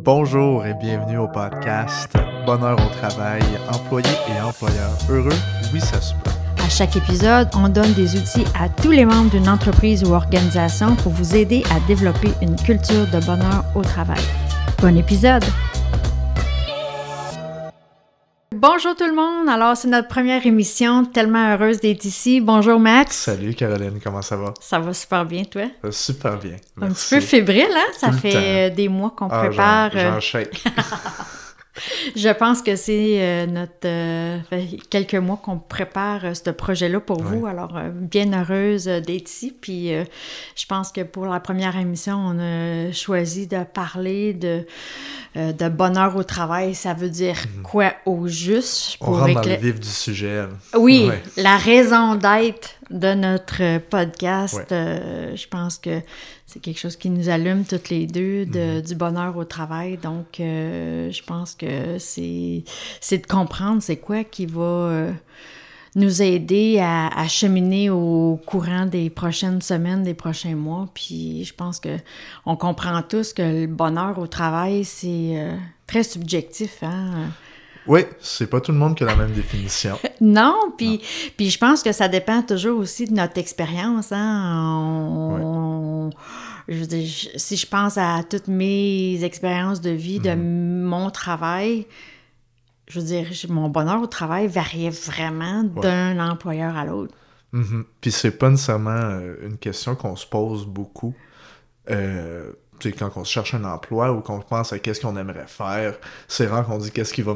Bonjour et bienvenue au podcast Bonheur au travail, employés et employeurs heureux, oui ça se peut. À chaque épisode, on donne des outils à tous les membres d'une entreprise ou organisation pour vous aider à développer une culture de bonheur au travail. Bon épisode! Bonjour tout le monde! Alors, c'est notre première émission, tellement heureuse d'être ici. Bonjour Max! Salut Caroline, comment ça va? Ça va super bien, toi? Super bien, merci. Un petit peu fébrile, hein? Ça Tout le fait des mois qu'on prépare. J'en shake. Je pense que c'est fait quelques mois qu'on prépare ce projet-là pour vous. Alors, bien heureuse d'être ici. Puis, je pense que pour la première émission, on a choisi de parler de bonheur au travail. Ça veut dire quoi au juste? On rentre dans le vif du sujet. Oui, la raison d'être de notre podcast. Je pense que c'est quelque chose qui nous allume toutes les deux, du bonheur au travail. Donc, je pense que c'est de comprendre c'est quoi qui va nous aider à cheminer au courant des prochaines semaines, des prochains mois. Puis, je pense que on comprend tous que le bonheur au travail, c'est très subjectif, hein? Oui, c'est pas tout le monde qui a la même définition. Non, puis je pense que ça dépend toujours aussi de notre expérience, hein? Je veux dire, si je pense à toutes mes expériences de vie, de mon travail, je veux dire, mon bonheur au travail variait vraiment d'un employeur à l'autre. Puis c'est pas nécessairement une question qu'on se pose beaucoup. Quand on se cherche un emploi ou qu'on pense à qu'est-ce qu'on aimerait faire, c'est rare qu'on dit qu'est-ce qui va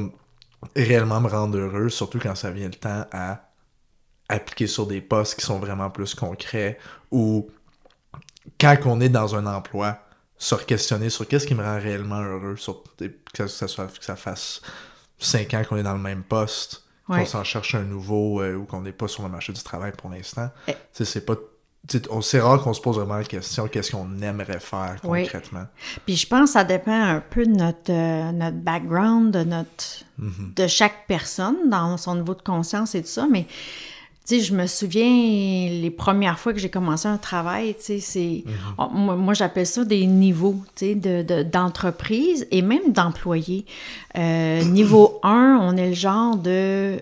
réellement me rendre heureux, surtout quand ça vient le temps à appliquer sur des postes qui sont vraiment plus concrets ou quand on est dans un emploi, se questionner sur qu'est-ce qui me rend réellement heureux, que ça fasse 5 ans qu'on est dans le même poste, qu'on s'en cherche un nouveau ou qu'on n'est pas sur le marché du travail pour l'instant. C'est rare qu'on se pose vraiment la question qu'est-ce qu'on aimerait faire concrètement. Puis je pense que ça dépend un peu de notre background, de chaque personne dans son niveau de conscience et tout ça, mais tu sais, je me souviens les premières fois que j'ai commencé un travail, tu sais, moi j'appelle ça des niveaux, tu sais, d'entreprise et même d'employés. Niveau 1, on est le genre de,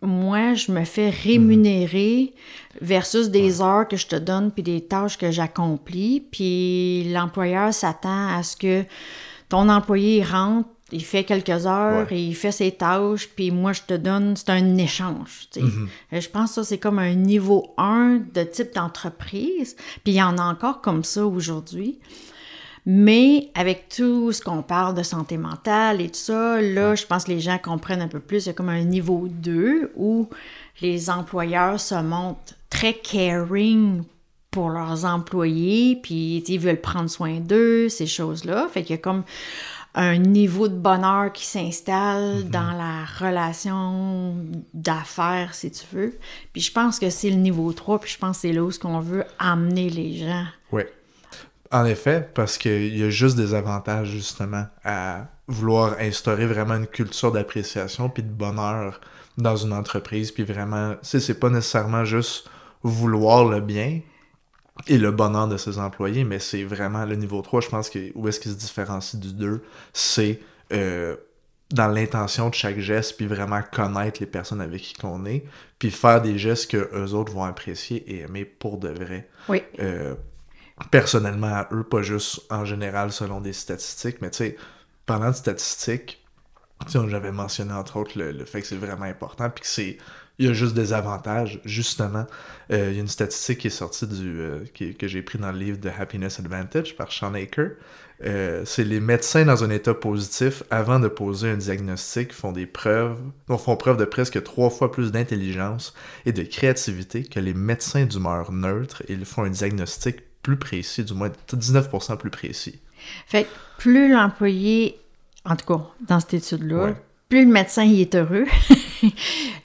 moi, je me fais rémunérer versus des heures que je te donne puis des tâches que j'accomplis. Puis l'employeur s'attend à ce que ton employé rentre, il fait quelques heures et il fait ses tâches, puis moi, je te donne, c'est un échange. Tu sais. Je pense que ça, c'est comme un niveau 1 de type d'entreprise. Puis il y en a encore comme ça aujourd'hui. Mais avec tout ce qu'on parle de santé mentale et tout ça, là, je pense que les gens comprennent un peu plus. Il y a comme un niveau 2 où les employeurs se montrent très caring pour leurs employés, puis ils veulent prendre soin d'eux, ces choses-là. Fait qu'il y a comme un niveau de bonheur qui s'installe dans la relation d'affaires, si tu veux. Puis je pense que c'est le niveau 3, puis je pense que c'est là où on veut amener les gens. Oui. En effet, parce qu'il y a juste des avantages, justement, à vouloir instaurer vraiment une culture d'appréciation puis de bonheur dans une entreprise, puis vraiment, c'est pas nécessairement juste vouloir le bien et le bonheur de ses employés, mais c'est vraiment le niveau 3, je pense que où est-ce qu'il se différencie du 2, c'est dans l'intention de chaque geste, puis vraiment connaître les personnes avec qui qu'on est, puis faire des gestes que eux autres vont apprécier et aimer pour de vrai. Oui. Personnellement à eux, pas juste en général selon des statistiques, mais tu sais, parlant de statistiques, j'avais mentionné entre autres le fait que c'est vraiment important, puis il y a juste des avantages, justement. Il y a une statistique qui est sortie que j'ai pris dans le livre de Happiness Advantage par Sean Aker. C'est les médecins dans un état positif, avant de poser un diagnostic, font preuve de presque 3 fois plus d'intelligence et de créativité que les médecins d'humeur neutre, et ils font un diagnostic plus précis, du moins 19% plus précis. Fait que plus l'employé, en tout cas, dans cette étude-là, plus le médecin il est heureux,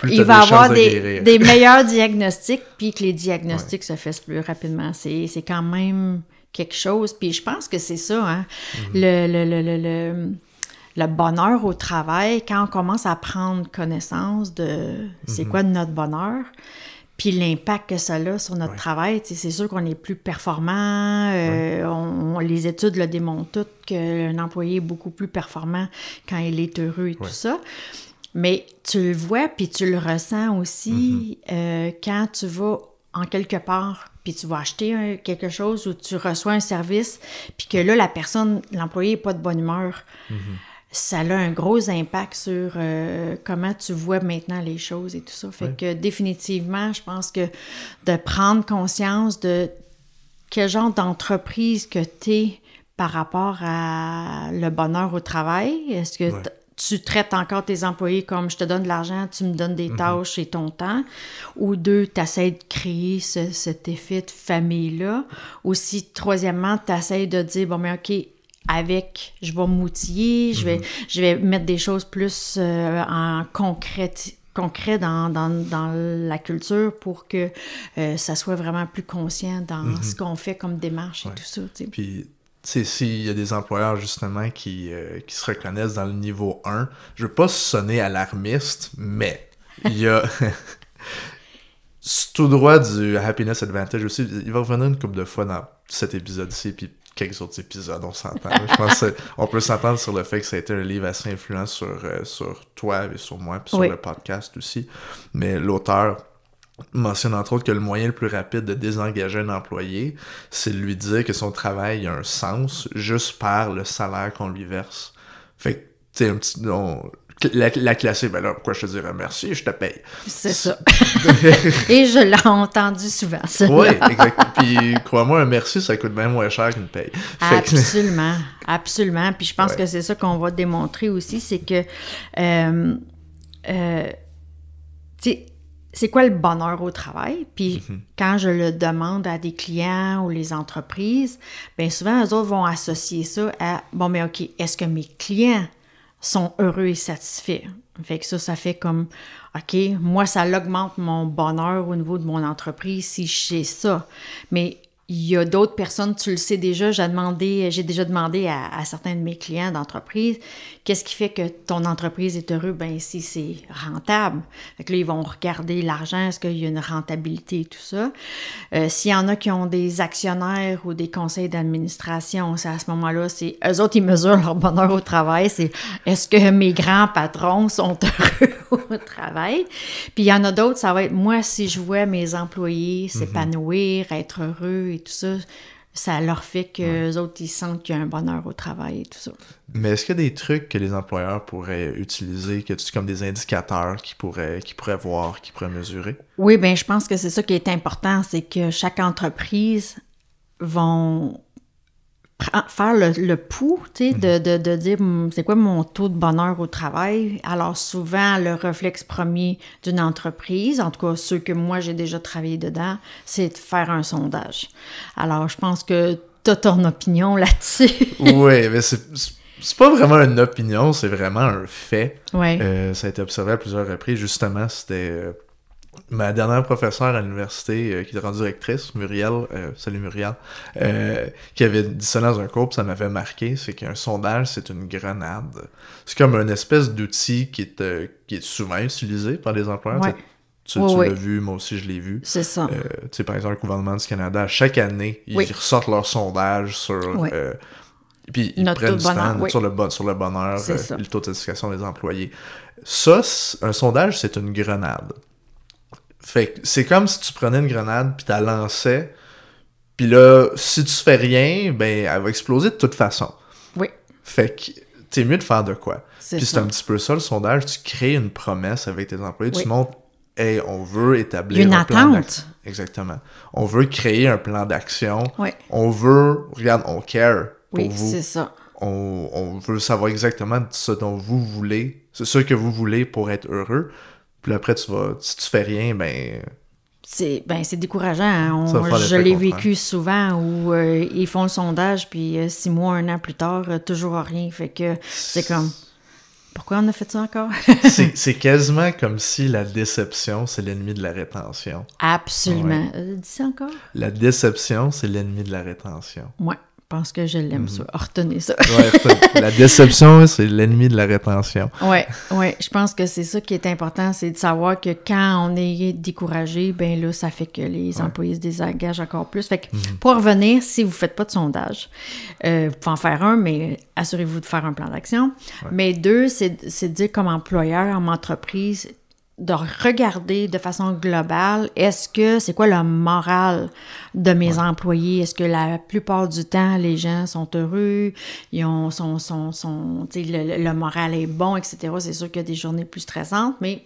il va avoir des meilleurs diagnostics, puis que les diagnostics se fassent plus rapidement. C'est quand même quelque chose. Puis je pense que c'est ça, hein, le bonheur au travail, quand on commence à prendre connaissance de c'est quoi notre bonheur. Puis l'impact que ça a sur notre travail, c'est sûr qu'on est plus performant. Les études le démontrent toutes qu'un employé est beaucoup plus performant quand il est heureux et tout ça. Mais tu le vois, puis tu le ressens aussi quand tu vas en quelque part, puis tu vas acheter quelque chose ou tu reçois un service, puis que là, l'employé n'est pas de bonne humeur. Ça a un gros impact sur comment tu vois maintenant les choses et tout ça. Fait que définitivement, je pense que de prendre conscience de quel genre d'entreprise que tu es par rapport à le bonheur au travail, est-ce que tu traites encore tes employés comme je te donne de l'argent, tu me donnes des tâches et ton temps, ou deux, tu essaies de créer cet effet de famille-là. Aussi, troisièmement, tu essaies de dire, bon, mais OK, je vais m'outiller, je vais mettre des choses plus en concret dans la culture pour que ça soit vraiment plus conscient dans ce qu'on fait comme démarche et tout ça. T'sais. Puis, tu sais, s'il y a des employeurs, justement, qui se reconnaissent dans le niveau 1, je veux pas sonner alarmiste, mais il y a... tout droit du Happiness Advantage aussi, il va revenir une couple de fois dans cet épisode-ci, puis quelques autres épisodes, on s'entend. Je pense qu'on peut s'entendre sur le fait que ça a été un livre assez influent sur toi et sur moi, puis sur le podcast aussi. Mais l'auteur mentionne entre autres que le moyen le plus rapide de désengager un employé, c'est de lui dire que son travail a un sens juste par le salaire qu'on lui verse. Fait que, tu sais, un petit... La classique, ben là, pourquoi je te dirais merci, je te paye. C'est ça. Et je l'ai entendu souvent, ça. Oui, exact. Puis, crois-moi, un merci, ça coûte bien moins cher qu'une paye. Absolument, absolument. Puis je pense que c'est ça qu'on va démontrer aussi, c'est que, tu sais, c'est quoi le bonheur au travail? Puis quand je le demande à des clients ou les entreprises, bien souvent, eux autres vont associer ça à, bon, mais OK, est-ce que mes clients sont heureux et satisfaits? Fait que ça fait comme, OK, moi, ça augmente mon bonheur au niveau de mon entreprise si je sais ça. Mais il y a d'autres personnes, tu le sais déjà, j'ai déjà demandé à certains de mes clients d'entreprise, qu'est-ce qui fait que ton entreprise est heureuse? Ben si c'est rentable. Fait que là, ils vont regarder l'argent, est-ce qu'il y a une rentabilité et tout ça. S'il y en a qui ont des actionnaires ou des conseils d'administration, c'est à ce moment-là, c'est eux autres, ils mesurent leur bonheur au travail, c'est est-ce que mes grands patrons sont heureux au travail? Puis il y en a d'autres, ça va être moi, si je vois mes employés s'épanouir, être heureux et tout ça, ça leur fait qu'eux autres, ils sentent qu'il y a un bonheur au travail et tout ça. Mais est-ce qu'il y a des trucs que les employeurs pourraient utiliser, comme des indicateurs qu'ils pourraient voir, qu'ils pourraient mesurer? Oui, bien, je pense que c'est ça qui est important, c'est que chaque entreprise vont faire le pouls, tu sais, de dire c'est quoi mon taux de bonheur au travail. Alors souvent, le réflexe premier d'une entreprise, en tout cas ceux que moi j'ai déjà travaillé dedans, c'est de faire un sondage. Alors je pense que tu as ton opinion là-dessus. Oui, mais c'est pas vraiment une opinion, c'est vraiment un fait. Ouais. Ça a été observé à plusieurs reprises. Justement, c'était... ma dernière professeure à l'université, qui est rendue rectrice, Muriel, salut Muriel, qui avait dit ça dans un cours, puis ça m'avait marqué, c'est qu'un sondage, c'est une grenade. C'est comme une espèce d'outil qui est souvent utilisé par les employeurs. Ouais. Tu l'as vu, moi aussi je l'ai vu. C'est ça. Tu sais, par exemple, le gouvernement du Canada, chaque année, ils ressortent leur sondage sur... puis ils prennent du temps sur le bonheur et le taux de satisfaction des employés. Ça, un sondage, c'est une grenade. Fait que c'est comme si tu prenais une grenade puis t'as lançais, puis là, si tu fais rien, ben elle va exploser de toute façon. Oui. Fait que t'es mieux de faire de quoi. Puis c'est ça. un petit peu ça le sondage, tu crées une promesse avec tes employés, tu montres, hey, on veut établir une un plan attente. d'action. Exactement. On veut créer un plan d'action. Oui. On veut, regarde, on care pour vous. Oui, c'est ça. On veut savoir exactement ce dont vous voulez, c'est ce que vous voulez pour être heureux. Puis après, si tu fais rien, c'est décourageant. Hein? Je l'ai vécu souvent où ils font le sondage, puis 6 mois, 1 an plus tard, toujours rien. Fait que c'est comme, pourquoi on a fait ça encore? c'est quasiment comme si la déception, c'est l'ennemi de la rétention. Absolument. Dis ça encore? La déception, c'est l'ennemi de la rétention. Oui. pense que je l'aime, ça. Retenez ça. Ouais, la déception, c'est l'ennemi de la rétention. Ouais. Je pense que c'est ça qui est important, c'est de savoir que quand on est découragé, ben là, ça fait que les employés se désengagent encore plus. Fait que, pour revenir, si vous faites pas de sondage, vous pouvez en faire un, mais assurez-vous de faire un plan d'action. Ouais. Mais 2, c'est de dire comme employeur, en entreprise, de regarder de façon globale, c'est quoi le moral de mes employés? Est-ce que la plupart du temps, les gens sont heureux, le moral est bon, etc. C'est sûr qu'il y a des journées plus stressantes, mais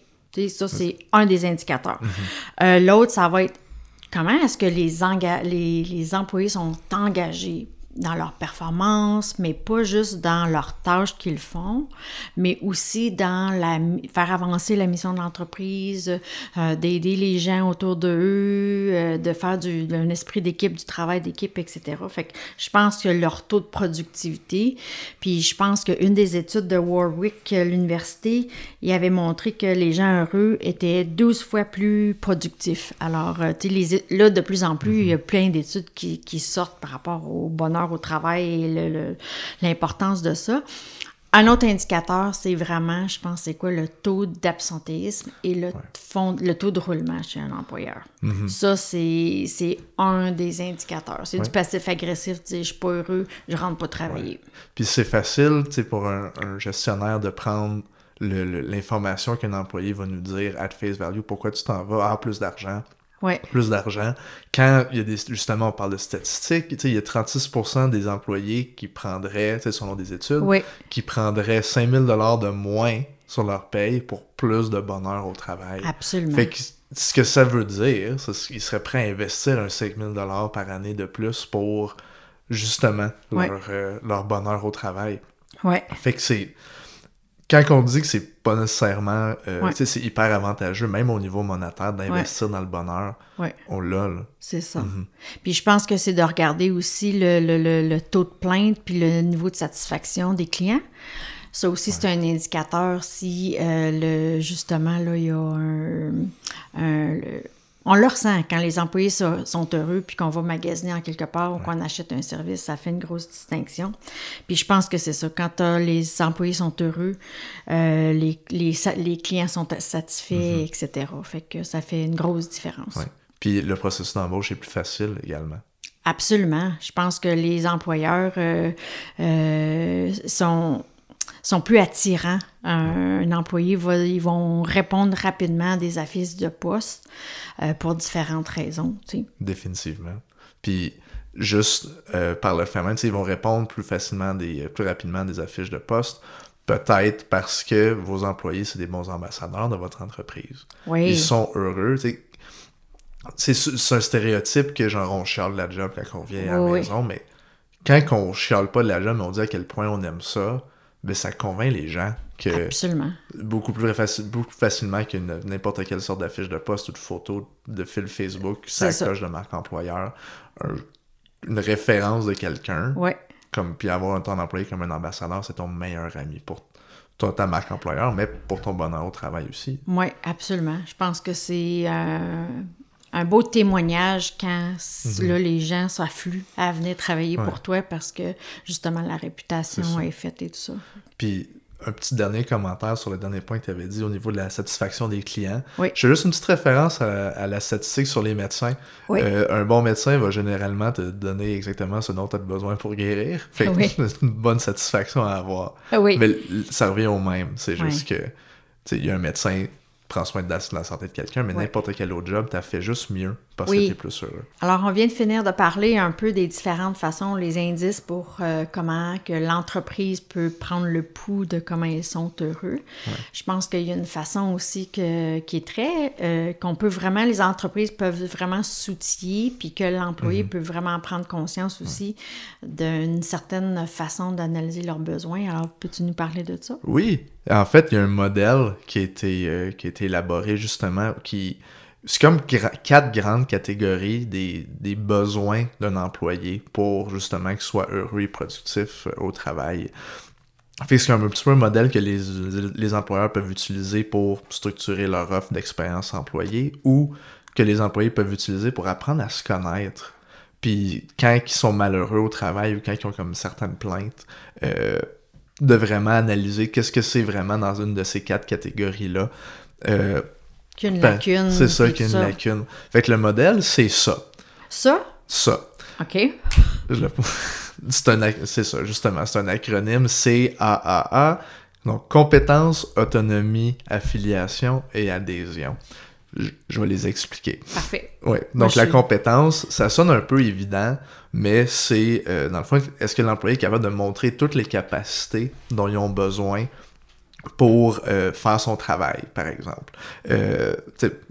ça, c'est un des indicateurs. L'autre, ça va être comment est-ce que les employés sont engagés dans leur performance, mais pas juste dans leurs tâches qu'ils font, mais aussi dans faire avancer la mission de l'entreprise, d'aider les gens autour d'eux, de faire d'un esprit d'équipe, du travail d'équipe, etc. Fait que je pense que leur taux de productivité, puis je pense qu'une des études de Warwick, l'université, il avait montré que les gens heureux étaient 12 fois plus productifs. Alors, là, de plus en plus, il y a plein d'études qui sortent par rapport au bonheur au travail et l'importance de ça. Un autre indicateur, c'est vraiment, je pense, c'est quoi le taux d'absentéisme et le taux de roulement chez un employeur. Ça, c'est un des indicateurs. C'est du passif-agressif, tu sais, je suis pas heureux, je rentre pas travailler. Puis c'est facile, tu sais, pour un gestionnaire de prendre l'information qu'un employé va nous dire at face value, pourquoi tu t'en vas, plus d'argent. Plus d'argent. Quand il y a justement, on parle de statistiques, il y a 36% des employés qui prendraient, selon des études, qui prendraient 5 000 $ de moins sur leur paye pour plus de bonheur au travail. Absolument. Fait que ce que ça veut dire, c'est qu'ils seraient prêts à investir un 5 000 $ par année de plus pour, justement, leur bonheur au travail. Fait que c'est... Quand on dit que c'est pas nécessairement... c'est hyper avantageux, même au niveau monétaire, d'investir dans le bonheur, on l'a, là. C'est ça. Puis je pense que c'est de regarder aussi le taux de plainte puis le niveau de satisfaction des clients. Ça aussi, c'est un indicateur si, justement, là, il y a on le ressent quand les employés sont heureux puis qu'on va magasiner en quelque part ou qu'on achète un service, ça fait une grosse distinction. Puis je pense que c'est ça. Quand les employés sont heureux, les clients sont satisfaits, etc. Fait que ça fait une grosse différence. Puis le processus d'embauche est plus facile également. Absolument. Je pense que les employeurs sont plus attirants. Un employé ils vont répondre rapidement à des affiches de poste pour différentes raisons. Tu sais. Définitivement. Puis juste par le fait même, ils vont répondre plus rapidement à des affiches de poste, peut-être parce que vos employés, c'est des bons ambassadeurs de votre entreprise. Ils sont heureux. C'est un stéréotype que genre on chiale la job quand on revient à la maison, mais quand on chiale pas de la job, mais on dit à quel point on aime ça, ben ça convainc les gens que absolument. Beaucoup plus facilement que n'importe quelle sorte d'affiche de poste ou de photo de fil Facebook, ça coche de marque employeur, une référence de quelqu'un, puis avoir ton employé comme un ambassadeur, c'est ton meilleur ami pour ta marque employeur, mais pour ton bonheur au travail aussi. Oui, absolument. Je pense que c'est un beau témoignage quand là, les gens s'affluent à venir travailler pour toi parce que, justement, la réputation est faite et tout ça. Puis, un petit dernier commentaire sur le dernier point que tu avais dit au niveau de la satisfaction des clients. J'ai juste une petite référence à la statistique sur les médecins. Un bon médecin va généralement te donner exactement ce dont tu as besoin pour guérir. Fait que c'est une bonne satisfaction à avoir. Mais ça revient au même. C'est juste que il y a un médecin prends soin de la santé de quelqu'un, mais n'importe quel autre job, t'as fait juste mieux parce que t'es plus heureux. Alors, on vient de finir de parler un peu des différentes façons, les indices pour comment que l'entreprise peut prendre le pouls de comment ils sont heureux. Je pense qu'il y a une façon aussi qui est très... qu'on peut vraiment... Les entreprises peuvent vraiment s'outiller puis que l'employé peut vraiment prendre conscience aussi d'une certaine façon d'analyser leurs besoins. Alors, peux-tu nous parler de ça? Oui! En fait, il y a un modèle qui a été élaboré justement, c'est comme 4 grandes catégories des besoins d'un employé pour justement qu'il soit heureux et productif au travail. Fait que c'est un petit peu un modèle que les employeurs peuvent utiliser pour structurer leur offre d'expérience employée ou que les employés peuvent utiliser pour apprendre à se connaître Puis quand ils sont malheureux au travail ou quand ils ont comme certaines plaintes, de vraiment analyser qu'est-ce que c'est vraiment dans une de ces 4 catégories-là. Qu'il y a une lacune. C'est ça, qu'il y a une lacune. Fait que le modèle, c'est ça. Ça? Ça. OK. C'est ça, justement. C'est un acronyme CAAA. Donc, compétences, autonomie, affiliation et adhésion. Je vais les expliquer. Parfait. Oui. Donc, la compétence, ça sonne un peu évident, mais c'est, dans le fond, est-ce que l'employé est capable de montrer toutes les capacités dont ils ont besoin pour faire son travail, par exemple.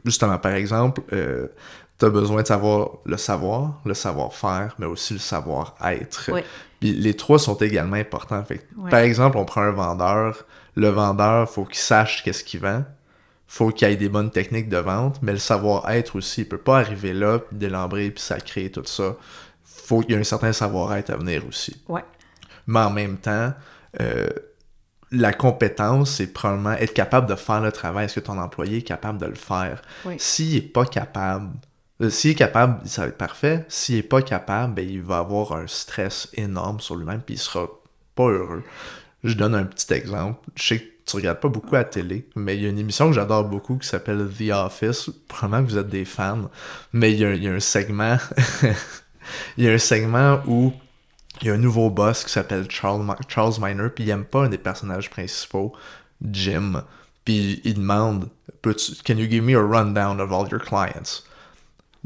Justement, par exemple, tu as besoin de savoir, le savoir-faire, mais aussi le savoir-être. Oui. Puis les 3 sont également importants. Fait que, par exemple, on prend un vendeur. Le vendeur, faut qu'il sache qu'est-ce qu'il vend. Faut qu'il ait des bonnes techniques de vente, mais le savoir-être aussi, il peut pas arriver là, puis délambrer, puis sacrer, tout ça. Faut qu'il y ait un certain savoir-être à venir aussi. Ouais. Mais en même temps, la compétence, c'est probablement être capable de faire le travail. Est-ce que ton employé est capable de le faire? Oui. S'il est pas capable, s'il est capable, ça va être parfait. S'il est pas capable, ben, il va avoir un stress énorme sur lui-même, puis il sera pas heureux. Je donne un petit exemple. Je sais que tu regardes pas beaucoup à la télé, mais il y a une émission que j'adore beaucoup qui s'appelle The Office. Probablement que vous êtes des fans, mais il y a un segment... il y a un segment où il y a un nouveau boss qui s'appelle Charles Miner, puis il aime pas un des personnages principaux, Jim. Puis il demande, can you give me a rundown of all your clients?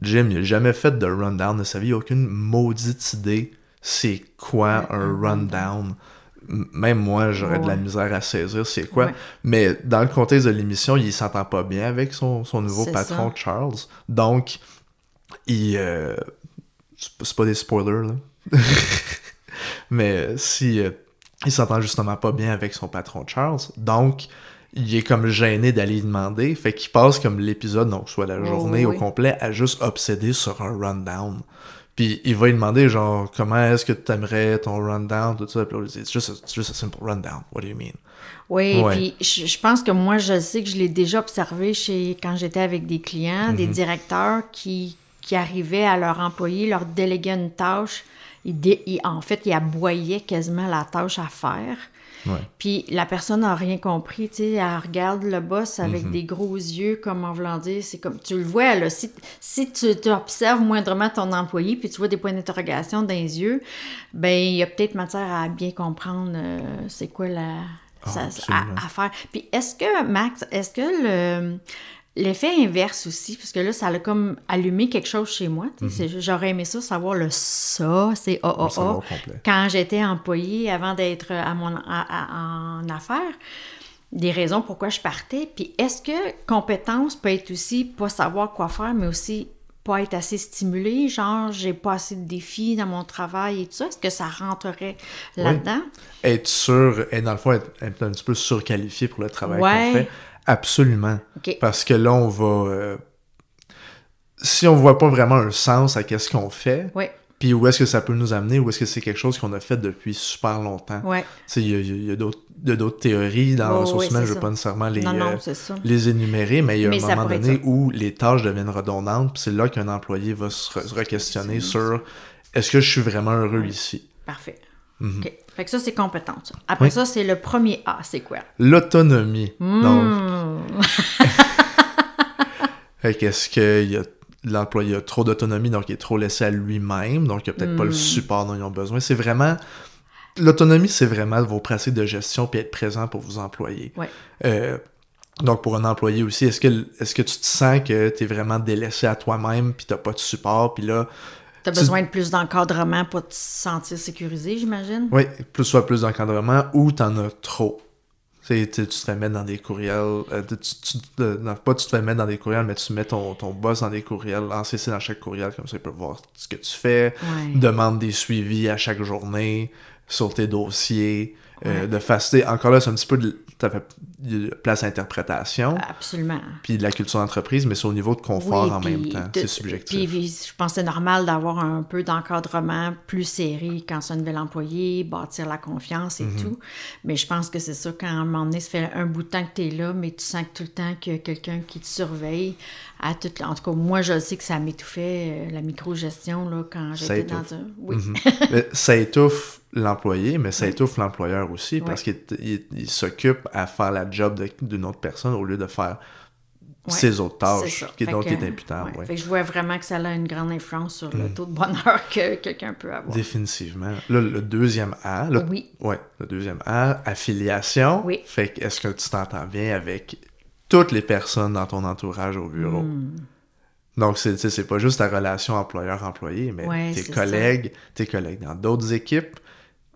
Jim, il a jamais fait de rundown de sa vie, il a aucune maudite idée c'est quoi un rundown. Même moi, j'aurais de la misère à saisir c'est quoi. Mais dans le contexte de l'émission, il s'entend pas bien avec son nouveau patron, Charles. Donc, c'est pas des spoilers, là. Mais si il s'entend justement pas bien avec son patron Charles, donc il est comme gêné d'aller lui demander, fait qu'il passe comme l'épisode, donc soit la journée au complet, à juste obséder sur un rundown. Puis il va lui demander genre comment est-ce que tu aimerais ton rundown, tout ça, puis là, it's just a simple rundown. What do you mean? Oui, puis je pense que moi je sais que je l'ai déjà observé quand j'étais avec des clients, des directeurs qui arrivaient à leur employé, leur déléguaient une tâche. En fait, il aboyait quasiment la tâche à faire. Ouais. Puis la personne n'a rien compris, tu sais, elle regarde le boss avec des gros yeux, comme en voulant dire, c'est comme, tu le vois, là, si tu observes moindrement ton employé, puis tu vois des points d'interrogation dans les yeux, ben il y a peut-être matière à bien comprendre c'est quoi à faire. Puis est-ce que, Max, l'effet inverse aussi, parce que là, ça a comme allumé quelque chose chez moi. J'aurais aimé ça, savoir le ça, c'est AAA. Quand j'étais employée, avant d'être en affaires, des raisons pourquoi je partais. Puis est-ce que compétence peut être aussi pas savoir quoi faire, mais aussi pas être assez stimulé, genre j'ai pas assez de défis dans mon travail et tout ça? Est-ce que ça rentrerait là-dedans? Être sûr, et dans le fond, être un petit peu surqualifié pour le travail qu'on fait. Absolument. Okay. Parce que là, on va... si on voit pas vraiment un sens à qu'est-ce qu'on fait, puis où est-ce que ça peut nous amener, où est-ce que c'est quelque chose qu'on a fait depuis super longtemps. Il y a d'autres théories dans la ressources humaines, je ne veux pas nécessairement les énumérer, mais il y a un moment donné où les tâches deviennent redondantes, puis c'est là qu'un employé va se re-questionner sur est-ce que je suis vraiment heureux ici? Parfait. OK. Fait que ça, c'est compétence. Après ça, c'est le premier A. C'est quoi? L'autonomie. Donc, fait qu'est-ce que l'employé a trop d'autonomie, donc il est trop laissé à lui-même, donc il n'a peut-être pas le support dont ils ont besoin. C'est vraiment... L'autonomie, c'est vraiment vos pratiques de gestion puis être présent pour vos employés. Donc, pour un employé aussi, est-ce que tu te sens que tu es vraiment délaissé à toi-même puis tu n'as pas de support, puis là... Tu as besoin de plus d'encadrement pour te sentir sécurisé, j'imagine? Oui, soit plus d'encadrement ou tu en as trop. Tu te fais mettre dans des courriels, pas tu te fais mettre dans des courriels, mais tu mets ton boss dans des courriels, en CC dans chaque courriel, comme ça il peut voir ce que tu fais, demande des suivis à chaque journée sur tes dossiers, de faciliter. Encore là, c'est un petit peu il y a place à interprétation. Absolument. Puis de la culture d'entreprise, mais c'est au niveau de confort en même temps. C'est subjectif. Puis je pense que c'est normal d'avoir un peu d'encadrement plus serré quand c'est un nouvel employé, bâtir la confiance et tout. Mais je pense que c'est ça, quand à un moment donné, ça fait un bout de temps que tu es là, mais tu sens que tout le temps qu'il y a quelqu'un qui te surveille. En tout cas, moi, je sais que ça m'étouffait, la microgestion, là, quand j'étais dans un... Oui. Mais ça étouffe l'employé, mais ça étouffe l'employeur aussi, parce qu'il s'occupe à faire la job d'une autre personne au lieu de faire ses autres tâches, donc qui est imputable. Fait que je vois vraiment que ça a une grande influence sur le taux de bonheur que quelqu'un peut avoir. Définitivement. Là, le deuxième A, le deuxième A, affiliation. Oui. Fait que est-ce que tu t'entends bien avec toutes les personnes dans ton entourage au bureau? Donc, c'est pas juste ta relation employeur-employé, mais tes collègues dans d'autres équipes,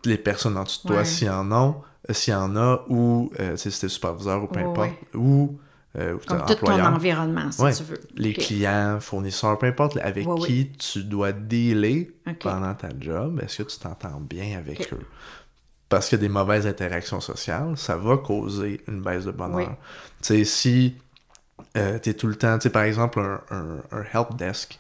les personnes en dessous de toi, s'il y en a, ou si t'es superviseur ou peu importe, ou comme tout ton environnement, si tu veux. Les clients, fournisseurs, peu importe, avec qui tu dois dealer pendant ta job, est-ce que tu t'entends bien avec eux? Parce que des mauvaises interactions sociales, ça va causer une baisse de bonheur. Tu sais, si t'es tout le temps, tu sais, par exemple, un help desk,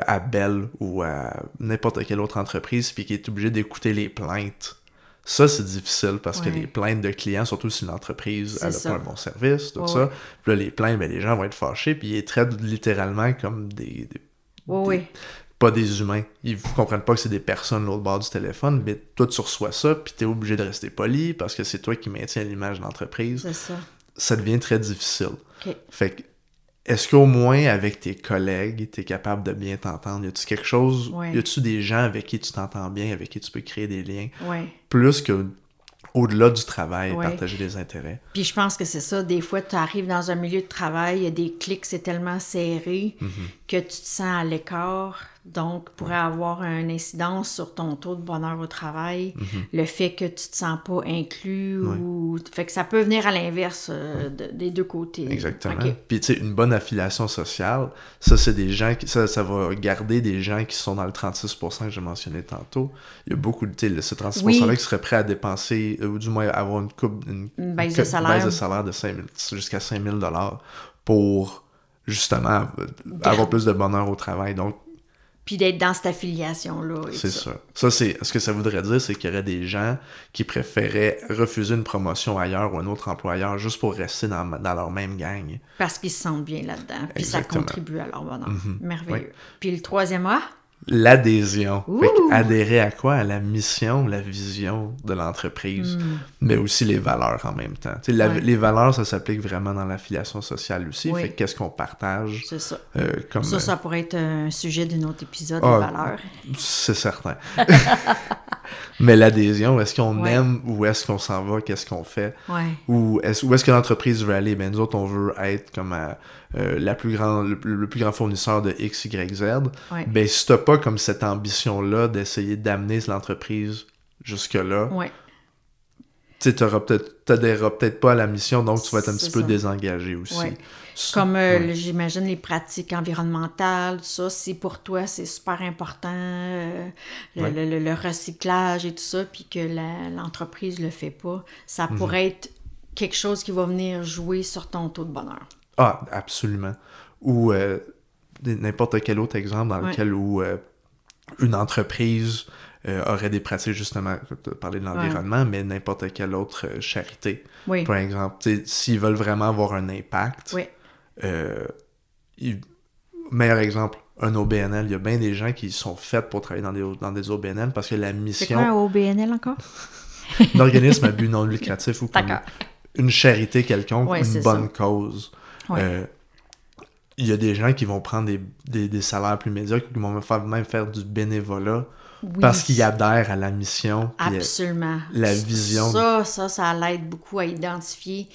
à Bell ou à n'importe quelle autre entreprise, puis qui est obligé d'écouter les plaintes. Ça, c'est difficile parce que les plaintes de clients, surtout si l'entreprise n'a pas un bon service, tout ça. Puis là, les plaintes, les gens vont être fâchés, puis ils traitent littéralement comme des pas des humains. Ils comprennent pas que c'est des personnes de l'autre bord du téléphone, mais toi, tu reçois ça, puis t'es obligé de rester poli parce que c'est toi qui maintiens l'image de l'entreprise. C'est ça. Ça devient très difficile. Fait que, est-ce qu'au moins avec tes collègues, t'es capable de bien t'entendre? Y a-tu quelque chose, y a-tu des gens avec qui tu t'entends bien, avec qui tu peux créer des liens? Plus que au-delà du travail, partager des intérêts. Puis je pense que c'est ça. Des fois, tu arrives dans un milieu de travail, il y a des clics, c'est tellement serré que tu te sens à l'écart. Donc, pourrait avoir une incidence sur ton taux de bonheur au travail, le fait que tu te sens pas inclus ou... Fait que ça peut venir à l'inverse des deux côtés. Exactement. Puis, tu sais, une bonne affiliation sociale, ça, c'est des gens qui... Ça va garder des gens qui sont dans le 36% que j'ai mentionné tantôt. Il y a beaucoup de... Tu sais, ce 36%-là qui serait prêt à dépenser, ou du moins avoir une baisse de salaire de 5 000, jusqu'à 5 000 $ pour, justement, avoir plus de bonheur au travail. Donc, puis d'être dans cette affiliation-là. C'est ça. Ça, c'est... Ce que ça voudrait dire, c'est qu'il y aurait des gens qui préféraient refuser une promotion ailleurs ou un autre employeur juste pour rester dans leur même gang. Parce qu'ils se sentent bien là-dedans. Puis ça contribue à leur bonheur. Merveilleux. Puis le troisième A? L'adhésion. Fait adhérer à quoi? À la mission, la vision de l'entreprise, mais aussi les valeurs en même temps. Les valeurs, ça s'applique vraiment dans l'affiliation sociale aussi. Fait qu'est-ce qu'on partage? C'est ça. Comme, ça pourrait être un sujet d'un autre épisode, les valeurs. C'est certain. Mais l'adhésion, est-ce qu'on aime ou est-ce qu'on s'en va? Qu'est-ce qu'on fait? Ou est-ce que l'entreprise veut aller? Ben, nous autres, on veut être comme le plus grand fournisseur de X, Y, Z. Ben, si t'as pas comme cette ambition-là d'essayer d'amener l'entreprise jusque-là, tu t'adhéreras peut-être pas à la mission, donc tu vas être un petit peu désengagé aussi. Comme j'imagine les pratiques environnementales, ça, si pour toi c'est super important, le recyclage et tout ça, puis que l'entreprise le fait pas, ça pourrait être quelque chose qui va venir jouer sur ton taux de bonheur. Ah, absolument. Ou n'importe quel autre exemple dans lequel où une entreprise aurait des pratiques, justement, tu as parlé de l'environnement, mais n'importe quelle autre charité. Par exemple, s'ils veulent vraiment avoir un impact, meilleur exemple, un OBNL, il y a bien des gens qui sont faits pour travailler dans des OBNL parce que la mission... C'est quoi un OBNL encore? Un organisme à but non lucratif ou comme une charité quelconque, une bonne cause. Il y a des gens qui vont prendre des salaires plus médiocres, qui vont même faire du bénévolat parce qu'ils adhèrent à la mission. Absolument. La vision. Ça l'aide beaucoup à identifier.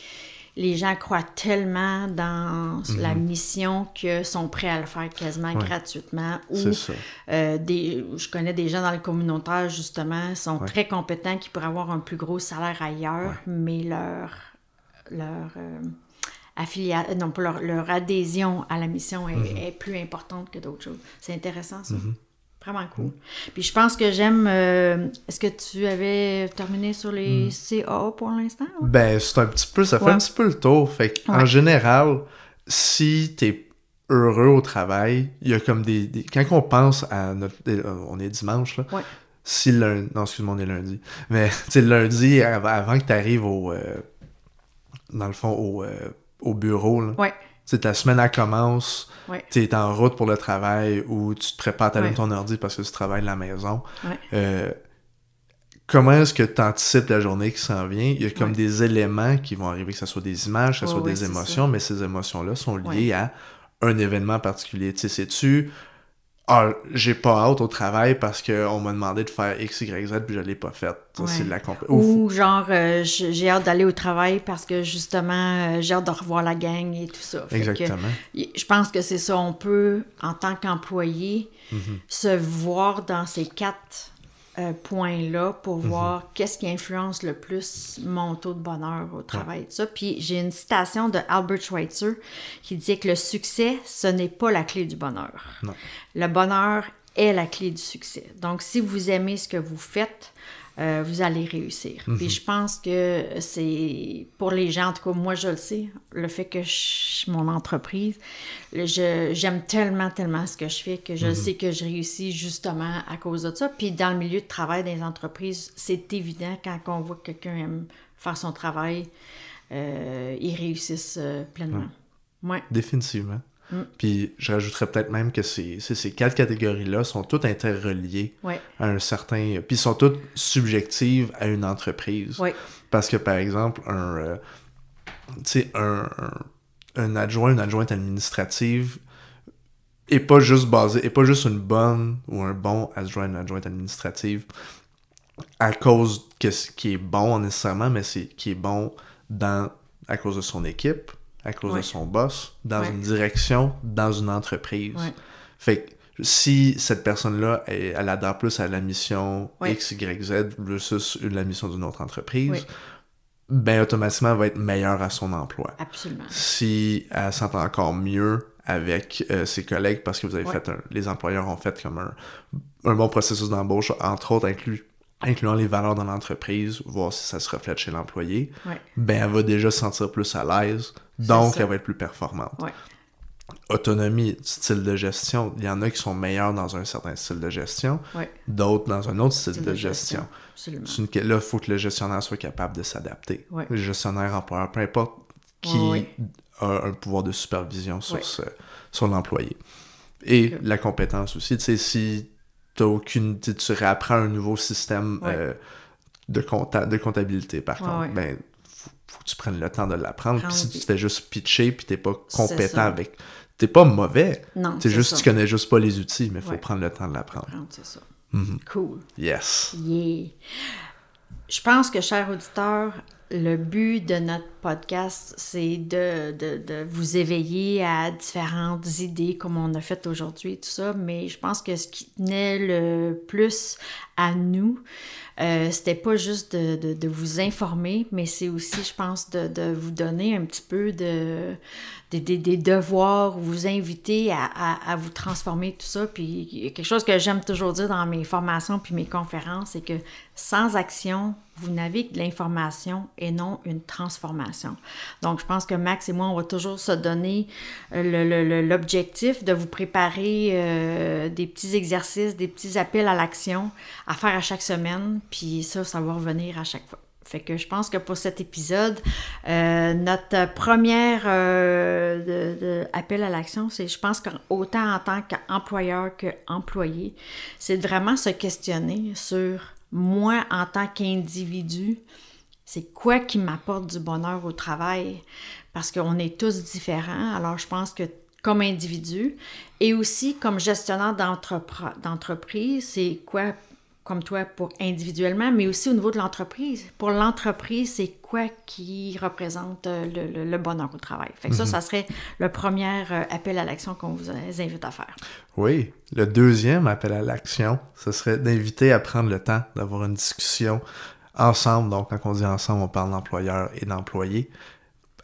Les gens croient tellement dans la mission qu'ils sont prêts à le faire quasiment gratuitement. C'est ça. Je connais des gens dans le communautaire, justement, sont très compétents, qui pourraient avoir un plus gros salaire ailleurs, mais leur adhésion à la mission est plus importante que d'autres choses. C'est intéressant, ça. Vraiment cool. Puis je pense que j'aime... est-ce que tu avais terminé sur les CAA pour l'instant? Ou? Ben, c'est un petit peu... Ça fait un petit peu le tour. Fait qu'en général, si t'es heureux au travail, il y a comme des... Quand on pense à notre... On est dimanche, là. Ouais. Si lundi... Non, excuse-moi, on est lundi. Mais, tu sais, lundi, avant que t'arrives au... dans le fond, au bureau, là. Ouais. T'sais, ta semaine, elle commence, ouais. Tu es en route pour le travail ou tu te prépares à t'allumer ton ordi parce que tu travailles de la maison. Comment est-ce que tu anticipes la journée qui s'en vient? Il y a comme des éléments qui vont arriver, que ce soit des images, que ce soit des émotions, mais ces émotions-là sont liées à un événement particulier. Tu sais, sais-tu... Ah, j'ai pas hâte au travail parce qu'on m'a demandé de faire X, Y, Z puis je l'ai pas fait. Ça, c'est de la Ou genre, j'ai hâte d'aller au travail parce que justement, j'ai hâte de revoir la gang et tout ça. Exactement. Je pense que c'est ça. On peut, en tant qu'employé, se voir dans ces 4 points-là pour voir qu'est-ce qui influence le plus mon taux de bonheur au travail. Tout ça. Puis j'ai une citation de Albert Schweitzer qui dit que le succès, ce n'est pas la clé du bonheur. Non. Le bonheur est la clé du succès. Donc, si vous aimez ce que vous faites, vous allez réussir. Puis je pense que c'est, pour les gens, en tout cas, moi, je le sais, le fait que mon entreprise, j'aime tellement ce que je fais que je sais que je réussis justement à cause de ça. Puis dans le milieu de travail des entreprises, c'est évident quand on voit que quelqu'un aime faire son travail, ils réussissent pleinement. Ouais. Définitivement. Puis je rajouterais peut-être même que ces 4 catégories-là sont toutes interreliées à un certain... Puis sont toutes subjectives à une entreprise. Parce que, par exemple, un adjoint, une adjointe administrative est pas juste une bonne ou un bon adjoint, une adjointe administrative à cause que ce qui est bon nécessairement, mais c'est qui est bon à cause de son équipe, à cause de son boss, dans une direction, dans une entreprise. Fait que si cette personne-là, elle adhère plus à la mission X, Y, Z versus la mission d'une autre entreprise, ben automatiquement, elle va être meilleure à son emploi. Absolument. Si elle s'entend encore mieux avec ses collègues parce que vous avez fait les employeurs ont fait comme un bon processus d'embauche, entre autres incluant les valeurs dans l'entreprise, voir si ça se reflète chez l'employé, ben elle va déjà se sentir plus à l'aise, donc elle va être plus performante. Autonomie, style de gestion, il y en a qui sont meilleurs dans un certain style de gestion, d'autres dans un autre style de gestion. Là, il faut que le gestionnaire soit capable de s'adapter. Le gestionnaire, employeur, peu importe qui a un pouvoir de supervision sur l'employé. Et la compétence aussi, tu sais, si tu réapprends un nouveau système de comptabilité, par contre, ben, faut que tu prennes le temps de l'apprendre. Puis si tu fais juste pitcher, puis t'es pas compétent avec... T'es pas mauvais. Non, c'est juste tu connais juste pas les outils, mais il faut prendre le temps de l'apprendre. C'est ça. Cool. Yes. Yeah. Je pense que, chers auditeurs, le but de notre podcast, c'est de vous éveiller à différentes idées, comme on a fait aujourd'hui, tout ça. Mais je pense que ce qui tenait le plus à nous, c'était pas juste de vous informer, mais c'est aussi, je pense, de vous donner un petit peu des devoirs, vous inviter à vous transformer, tout ça. Puis quelque chose que j'aime toujours dire dans mes formations puis mes conférences, c'est que sans action, vous n'avez que de l'information et non une transformation. Donc, je pense que Max et moi, on va toujours se donner l'objectif de vous préparer des petits exercices, des petits appels à l'action à faire à chaque semaine, puis ça va revenir à chaque fois. Fait que je pense que pour cet épisode, notre première appel à l'action, c'est, je pense qu'autant en tant qu'employeur qu'employé, c'est de vraiment se questionner sur moi en tant qu'individu, c'est quoi qui m'apporte du bonheur au travail? Parce qu'on est tous différents. Alors, je pense que comme individu et aussi comme gestionnaire d'entreprise, c'est quoi comme toi pour individuellement, mais aussi au niveau de l'entreprise. Pour l'entreprise, c'est quoi qui représente le bonheur au travail? Fait que ça serait le premier appel à l'action qu'on vous invite à faire. Oui. Le deuxième appel à l'action, ce serait d'inviter à prendre le temps d'avoir une discussion ensemble. Donc, quand on dit ensemble, on parle d'employeur et d'employé.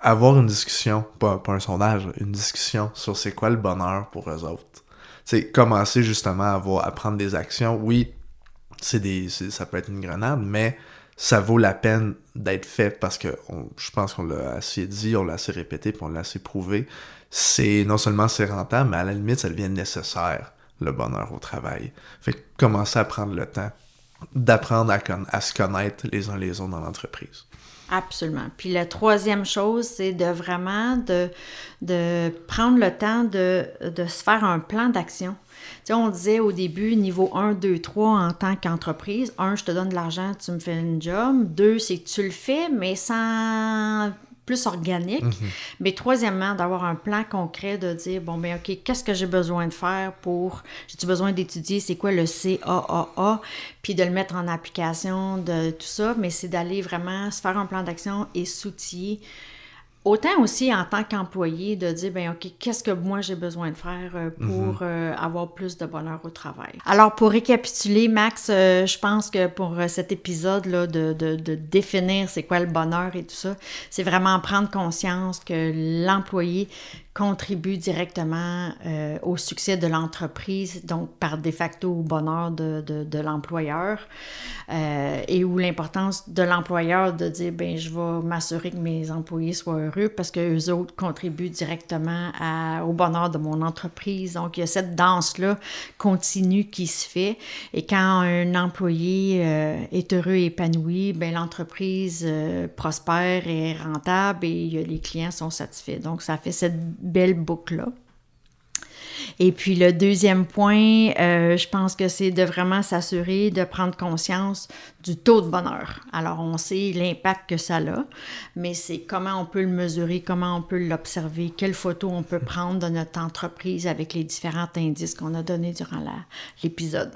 Avoir une discussion, pas un sondage, une discussion sur c'est quoi le bonheur pour eux autres. sais, commencer justement à prendre des actions. Oui, ça peut être une grenade, mais ça vaut la peine d'être fait parce que je pense qu'on l'a assez dit, on l'a assez répété, puis on l'a assez prouvé. Non seulement c'est rentable, mais à la limite, ça devient nécessaire, le bonheur au travail. Fait que commencer à prendre le temps d'apprendre à se connaître les uns les autres dans l'entreprise. Absolument. Puis la troisième chose, c'est de vraiment de prendre le temps de se faire un plan d'action. Tu sais, on disait au début, niveau 1, 2, 3 en tant qu'entreprise. 1, je te donne de l'argent, tu me fais une job. 2, c'est que tu le fais, mais sans plus organique. Mais troisièmement, d'avoir un plan concret de dire, bon, ben OK, qu'est-ce que j'ai besoin de faire j'ai-tu besoin d'étudier c'est quoi le CAAA, puis de le mettre en application, de tout ça, mais c'est d'aller vraiment se faire un plan d'action et s'outiller. Autant aussi en tant qu'employé de dire, ben OK, qu'est-ce que moi j'ai besoin de faire pour avoir plus de bonheur au travail. Alors, pour récapituler, Max, je pense que pour cet épisode-là, de définir c'est quoi le bonheur et tout ça, c'est vraiment prendre conscience que l'employé contribue directement au succès de l'entreprise, donc par de facto au bonheur de l'employeur, et où l'importance de l'employeur de dire, ben je vais m'assurer que mes employés soient heureux parce qu'eux autres contribuent directement au bonheur de mon entreprise. Donc, il y a cette danse-là continue qui se fait, et quand un employé est heureux et épanoui, ben l'entreprise prospère et est rentable et les clients sont satisfaits. Donc, ça fait cette belle boucle-là. Et puis le deuxième point, je pense que c'est de vraiment s'assurer de prendre conscience du taux de bonheur. Alors, on sait l'impact que ça a, mais c'est comment on peut le mesurer, comment on peut l'observer, quelles photos on peut prendre de notre entreprise avec les différents indices qu'on a donnés durant l'épisode.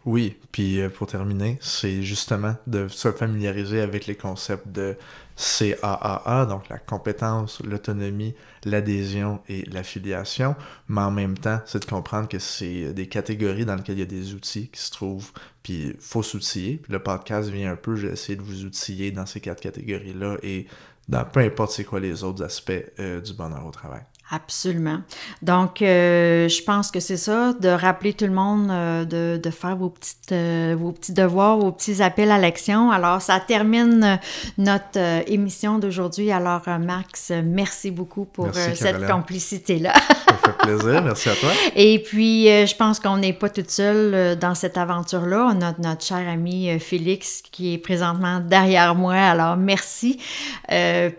Oui, puis pour terminer, c'est justement de se familiariser avec les concepts de CAAA, donc la compétence, l'autonomie, l'adhésion et l'affiliation, mais en même temps, c'est de comprendre que c'est des catégories dans lesquelles il y a des outils qui se trouvent, puis il faut s'outiller. Puis le podcast vient un peu, j'ai essayé de vous outiller dans ces 4 catégories-là et dans peu importe c'est quoi les autres aspects du bonheur au travail. Absolument. Donc, je pense que c'est ça, de rappeler tout le monde de faire vos petits devoirs, vos petits appels à l'action. Alors, ça termine notre émission d'aujourd'hui. Alors, Max, merci beaucoup pour cette complicité-là. Ça fait plaisir. Merci à toi. Et puis, je pense qu'on n'est pas toute seule dans cette aventure-là. On a notre cher ami Félix qui est présentement derrière moi. Alors, merci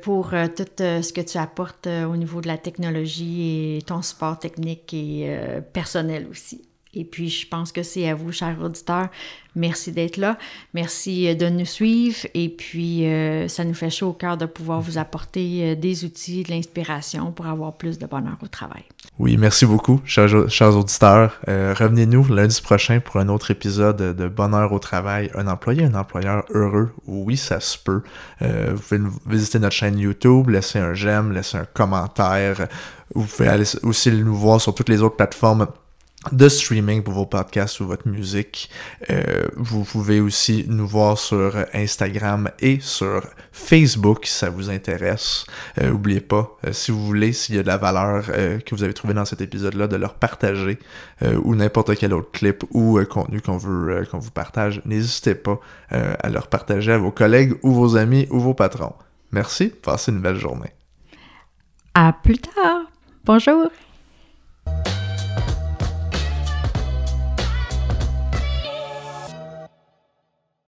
pour tout ce que tu apportes au niveau de la technologie et ton support technique et personnel aussi. Et puis, je pense que c'est à vous, chers auditeurs. Merci d'être là. Merci de nous suivre. Et puis, ça nous fait chaud au cœur de pouvoir vous apporter des outils, de l'inspiration pour avoir plus de bonheur au travail. Oui, merci beaucoup, chers auditeurs. Revenez-nous lundi prochain pour un autre épisode de Bonheur au travail. Un employeur heureux. Oui, ça se peut. Vous pouvez visiter notre chaîne YouTube, laisser un j'aime, laisser un commentaire. Vous pouvez aller aussi nous voir sur toutes les autres plateformes de streaming pour vos podcasts ou votre musique. Vous pouvez aussi nous voir sur Instagram et sur Facebook si ça vous intéresse. N'oubliez pas, si vous voulez, s'il y a de la valeur que vous avez trouvé dans cet épisode-là, de leur partager ou n'importe quel autre clip ou contenu qu'on vous partage, n'hésitez pas à leur partager à vos collègues ou vos amis ou vos patrons. Merci, passez une belle journée. À plus tard. Bonjour.